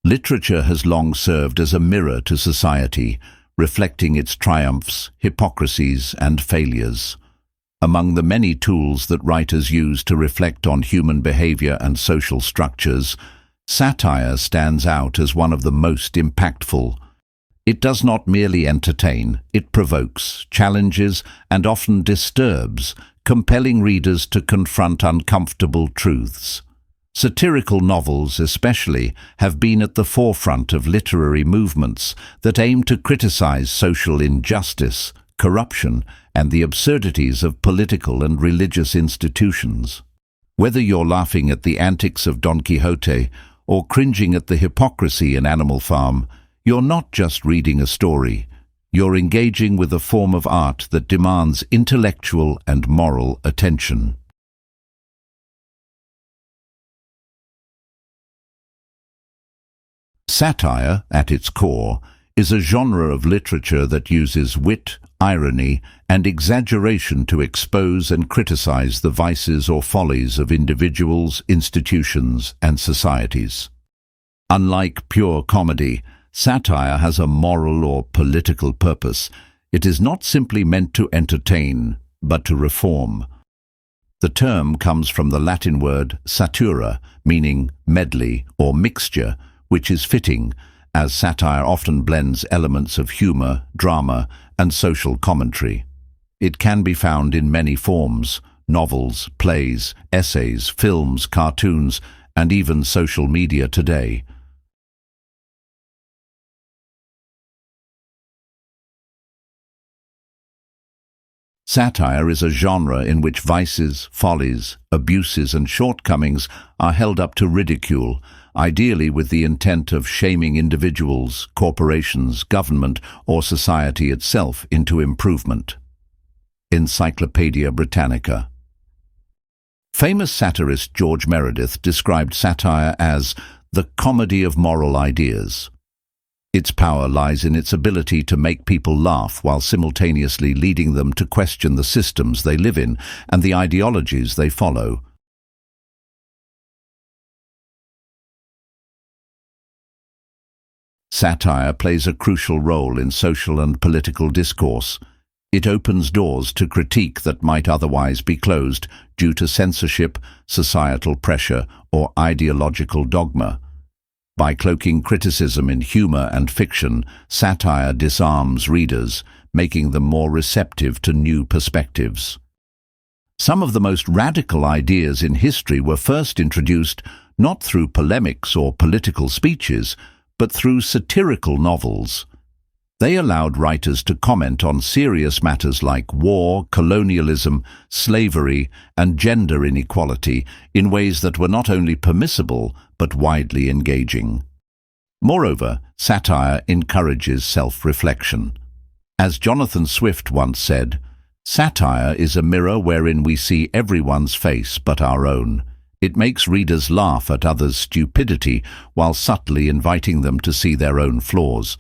Literature has long served as a mirror to society, reflecting its triumphs, hypocrisies, and failures. Among the many tools that writers use to reflect on human behavior and social structures, satire stands out as one of the most impactful. It does not merely entertain, it provokes, challenges, and often disturbs, compelling readers to confront uncomfortable truths. Satirical novels, especially, have been at the forefront of literary movements that aim to criticize social injustice, corruption, and the absurdities of political and religious institutions. Whether you're laughing at the antics of Don Quixote or cringing at the hypocrisy in Animal Farm, you're not just reading a story, you're engaging with a form of art that demands intellectual and moral attention. Satire, at its core, is a genre of literature that uses wit, irony, and exaggeration to expose and criticize the vices or follies of individuals, institutions, and societies. Unlike pure comedy, satire has a moral or political purpose. It is not simply meant to entertain, but to reform. The term comes from the Latin word satura, meaning medley or mixture, which is fitting, as satire often blends elements of humor, drama, and social commentary. It can be found in many forms: novels, plays, essays, films, cartoons, and even social media today. Satire is a genre in which vices, follies, abuses, and shortcomings are held up to ridicule, ideally with the intent of shaming individuals, corporations, government, or society itself into improvement. Encyclopaedia Britannica. Famous satirist George Meredith described satire as the comedy of moral ideas. Its power lies in its ability to make people laugh while simultaneously leading them to question the systems they live in and the ideologies they follow. Satire plays a crucial role in social and political discourse. It opens doors to critique that might otherwise be closed due to censorship, societal pressure, or ideological dogma. By cloaking criticism in humor and fiction, satire disarms readers, making them more receptive to new perspectives. Some of the most radical ideas in history were first introduced not through polemics or political speeches, but through satirical novels. They allowed writers to comment on serious matters like war, colonialism, slavery, and gender inequality in ways that were not only permissible, but widely engaging. Moreover, satire encourages self-reflection. As Jonathan Swift once said, "Satire is a mirror wherein we see everyone's face but our own. It makes readers laugh at others' stupidity while subtly inviting them to see their own flaws."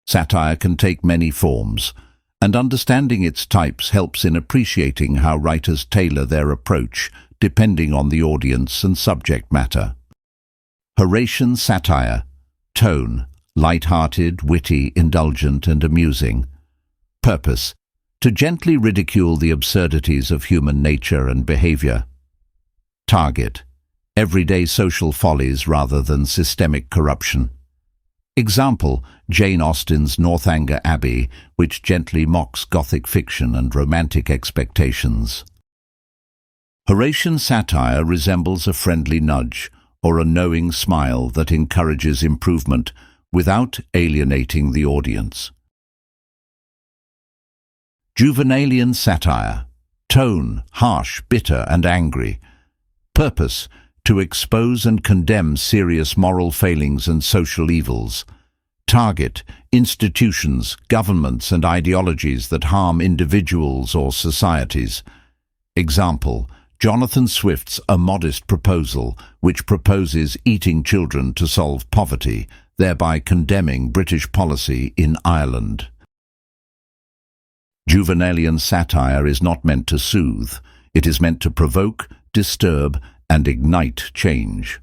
Satire can take many forms, and understanding its types helps in appreciating how writers tailor their approach, depending on the audience and subject matter. Horatian satire. Tone: light-hearted, witty, indulgent, and amusing. Purpose: to gently ridicule the absurdities of human nature and behavior. Target: everyday social follies rather than systemic corruption. Example: Jane Austen's Northanger Abbey, which gently mocks Gothic fiction and romantic expectations. Horatian satire resembles a friendly nudge or a knowing smile that encourages improvement without alienating the audience. Juvenalian satire. Tone: harsh, bitter, and angry. Purpose: to expose and condemn serious moral failings and social evils. Target: institutions, governments, and ideologies that harm individuals or societies. Example: Jonathan Swift's A Modest Proposal, which proposes eating children to solve poverty, thereby condemning British policy in Ireland. Juvenalian satire is not meant to soothe. It is meant to provoke, disturb, and ignite change.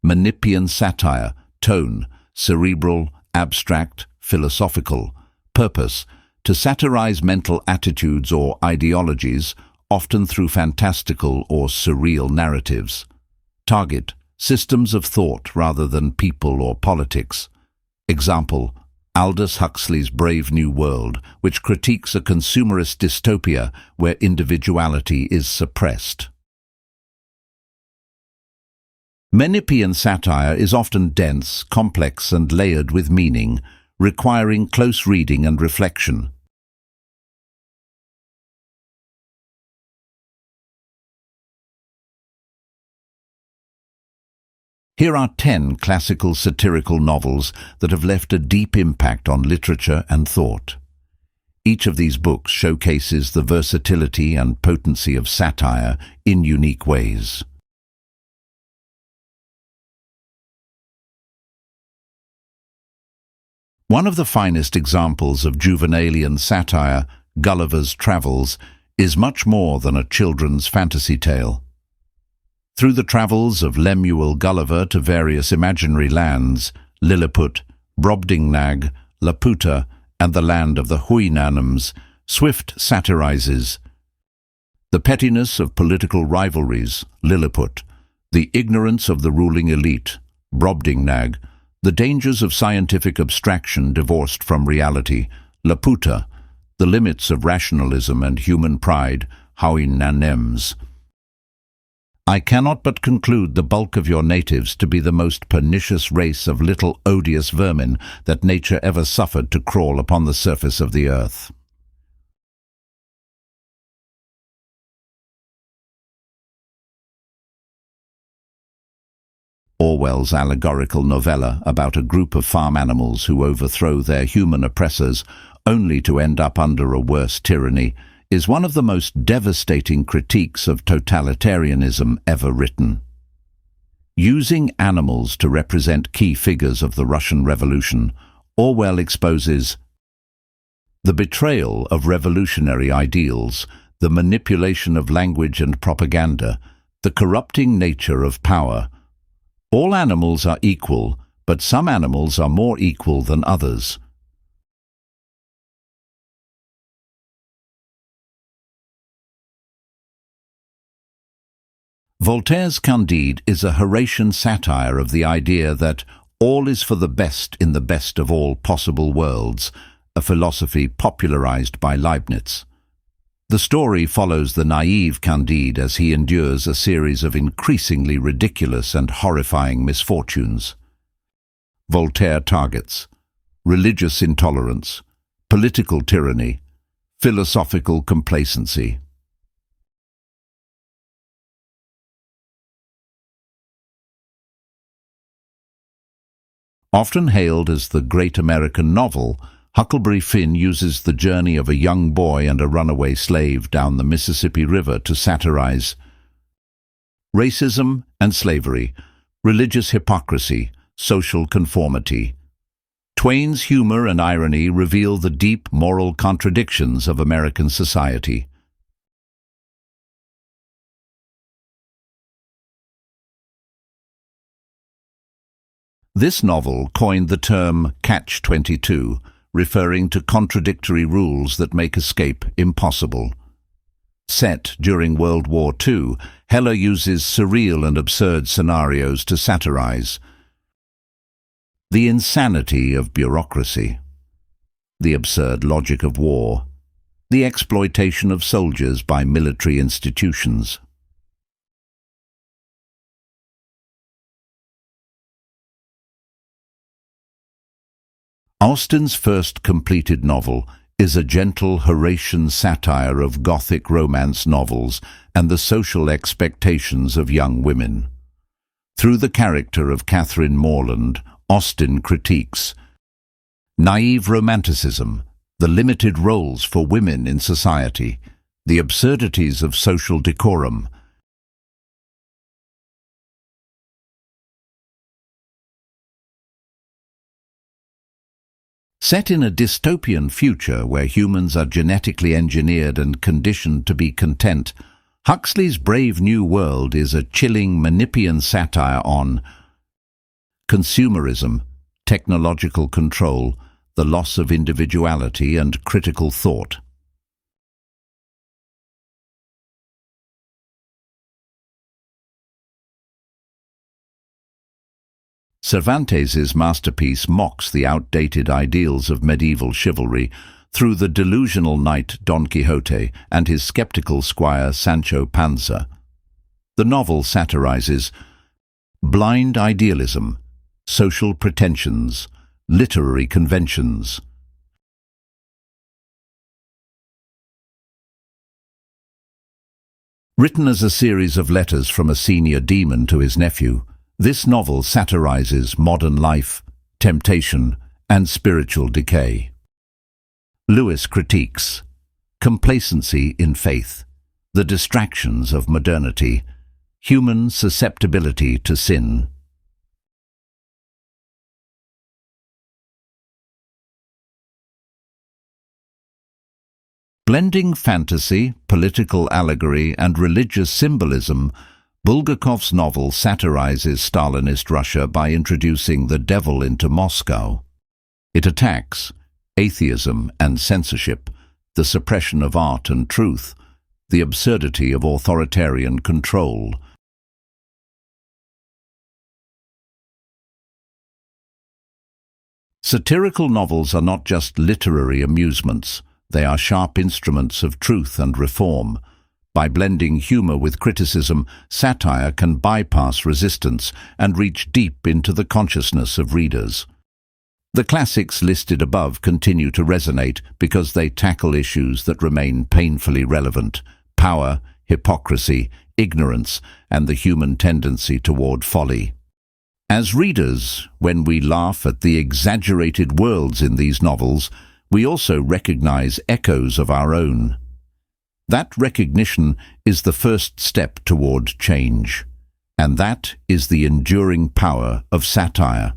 Menippean satire, tone, cerebral, abstract, philosophical. Purpose, to satirize mental attitudes or ideologies, often through fantastical or surreal narratives. Target, systems of thought rather than people or politics. Example, Aldous Huxley's Brave New World, which critiques a consumerist dystopia where individuality is suppressed. Menippean satire is often dense, complex, and layered with meaning, requiring close reading and reflection. Here are 10 classical satirical novels that have left a deep impact on literature and thought. Each of these books showcases the versatility and potency of satire in unique ways. One of the finest examples of Juvenalian satire, Gulliver's Travels, is much more than a children's fantasy tale. Through the travels of Lemuel Gulliver to various imaginary lands, Lilliput, Brobdingnag, Laputa, and the land of the Huinanims, Swift satirizes the pettiness of political rivalries, Lilliput, the ignorance of the ruling elite, Brobdingnag, the dangers of scientific abstraction divorced from reality, Laputa, the limits of rationalism and human pride, Huinanims. I cannot but conclude the bulk of your natives to be the most pernicious race of little odious vermin that nature ever suffered to crawl upon the surface of the earth. Orwell's allegorical novella about a group of farm animals who overthrow their human oppressors only to end up under a worse tyranny is one of the most devastating critiques of totalitarianism ever written. Using animals to represent key figures of the Russian Revolution, Orwell exposes the betrayal of revolutionary ideals, the manipulation of language and propaganda, the corrupting nature of power. All animals are equal, but some animals are more equal than others. Voltaire's Candide is a Horatian satire of the idea that all is for the best in the best of all possible worlds, a philosophy popularized by Leibniz. The story follows the naive Candide as he endures a series of increasingly ridiculous and horrifying misfortunes. Voltaire targets religious intolerance, political tyranny, philosophical complacency. Often hailed as the great American novel, Huckleberry Finn uses the journey of a young boy and a runaway slave down the Mississippi River to satirize racism and slavery, religious hypocrisy, social conformity. Twain's humor and irony reveal the deep moral contradictions of American society. This novel coined the term catch-22, referring to contradictory rules that make escape impossible. Set during World War II, Heller uses surreal and absurd scenarios to satirize the insanity of bureaucracy, the absurd logic of war, the exploitation of soldiers by military institutions. Austen's first completed novel is a gentle Horatian satire of Gothic romance novels and the social expectations of young women. Through the character of Catherine Morland, Austen critiques naive romanticism, the limited roles for women in society, the absurdities of social decorum. Set in a dystopian future where humans are genetically engineered and conditioned to be content, Huxley's Brave New World is a chilling Menippean satire on consumerism, technological control, the loss of individuality and critical thought. Cervantes' masterpiece mocks the outdated ideals of medieval chivalry through the delusional knight Don Quixote and his skeptical squire Sancho Panza. The novel satirizes blind idealism, social pretensions, literary conventions. Written as a series of letters from a senior demon to his nephew, this novel satirizes modern life, temptation, and spiritual decay. Lewis critiques complacency in faith, the distractions of modernity, human susceptibility to sin. Blending fantasy, political allegory, and religious symbolism, Bulgakov's novel satirizes Stalinist Russia by introducing the devil into Moscow. It attacks atheism and censorship, the suppression of art and truth, the absurdity of authoritarian control. Satirical novels are not just literary amusements, they are sharp instruments of truth and reform. By blending humor with criticism, satire can bypass resistance and reach deep into the consciousness of readers. The classics listed above continue to resonate because they tackle issues that remain painfully relevant: power, hypocrisy, ignorance, and the human tendency toward folly. As readers, when we laugh at the exaggerated worlds in these novels, we also recognize echoes of our own. That recognition is the first step toward change, and that is the enduring power of satire.